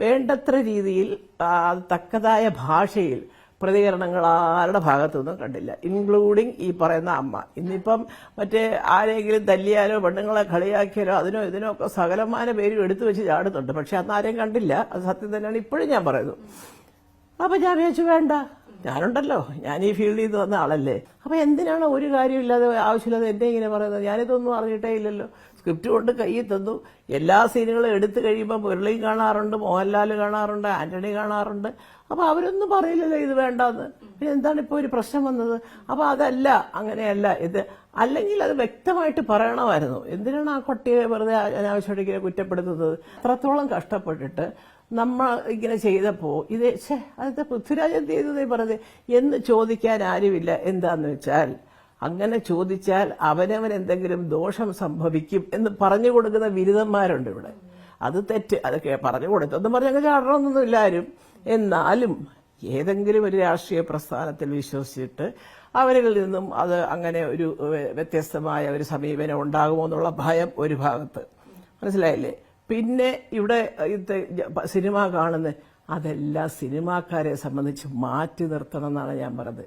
വേണ്ടത്ര രീതിയിൽ തക്കതായ ഭാഷയിൽ പ്രതികരണങ്ങൾ ആരുടെ ഭാഗത്തുനിന്നും കണ്ടില്ല, ഇൻക്ലൂഡിങ് ഈ പറയുന്ന അമ്മ. ഇന്നിപ്പം മറ്റേ ആരെങ്കിലും തല്ലിയാലോ പെണ്ണുങ്ങളെ കളിയാക്കിയാലോ അതിനോ ഇതിനോ ഒക്കെ സകലമാന പേരും എടുത്തു വെച്ച് ചാടുന്നുണ്ട്. പക്ഷെ അന്ന് ആരെയും കണ്ടില്ല. അത് സത്യം തന്നെയാണ് ഇപ്പോഴും ഞാൻ പറയുന്നു. അപ്പൊ ഞാൻ വിചാരിച്ചു വേണ്ട, ഞാനുണ്ടല്ലോ, ഞാൻ ഈ ഫീൽഡിൽ നിന്ന് വന്ന ആളല്ലേ. അപ്പൊ എന്തിനാണ് ഒരു കാര്യമില്ലാതെ ആവശ്യമില്ലാതെ എന്നെ ഇങ്ങനെ പറയുന്നത്? ഞാനിതൊന്നും അറിഞ്ഞിട്ടേ ഇല്ലല്ലോ. സ്ക്രിപ്റ്റ് കൊണ്ട് കയ്യിൽ തന്നു. എല്ലാ സീനുകളും എടുത്തു കഴിയുമ്പോൾ മുരളിയും കാണാറുണ്ട്, മോഹൻലാൽ കാണാറുണ്ട്, ആന്റണി കാണാറുണ്ട്. അപ്പൊ അവരൊന്നും പറയില്ലല്ലോ ഇത് വേണ്ടെന്ന്. പിന്നെ എന്താണ് ഇപ്പൊ ഒരു പ്രശ്നം വന്നത്? അപ്പൊ അതല്ല, അങ്ങനെയല്ല ഇത്. അല്ലെങ്കിൽ അത് വ്യക്തമായിട്ട് പറയണമായിരുന്നു. എന്തിനാണ് ആ കുട്ടിയെ വെറുതെ അനാവശ്യമായിട്ട് ഇങ്ങനെ കുറ്റപ്പെടുത്തുന്നത്? അത്രത്തോളം കഷ്ടപ്പെട്ടിട്ട് നമ്മൾ ഇങ്ങനെ ചെയ്തപ്പോ ഇത് അത് പൃഥ്വിരാജ് എന്ത് ചെയ്തതേ പറഞ്ഞത് എന്ന് ചോദിക്കാൻ ആരുമില്ല. എന്താന്ന് വെച്ചാൽ അങ്ങനെ ചോദിച്ചാൽ അവനവൻ എന്തെങ്കിലും ദോഷം സംഭവിക്കും എന്ന് പറഞ്ഞു കൊടുക്കുന്ന ബിരുദന്മാരുണ്ട് ഇവിടെ. അത് തെറ്റ്. അതൊക്കെ പറഞ്ഞു കൊടുത്തൊന്നും പറഞ്ഞങ്ങ് ചാടണമെന്നൊന്നുമില്ല ആരും. എന്നാലും ഏതെങ്കിലും ഒരു രാഷ്ട്രീയ പ്രസ്ഥാനത്തിൽ വിശ്വസിച്ചിട്ട് അവരിൽ നിന്നും അത് അങ്ങനെ ഒരു വ്യത്യസ്തമായ ഒരു സമീപനം ഉണ്ടാകുമോ എന്നുള്ള ഭയം ഒരു ഭാഗത്ത്. മനസ്സിലായില്ലേ? പിന്നെ ഇവിടെ സിനിമ കാണുന്ന അതെല്ലാം സിനിമാക്കാരെ സംബന്ധിച്ച് മാറ്റി നിർത്തണം എന്നാണ് ഞാൻ പറഞ്ഞത്.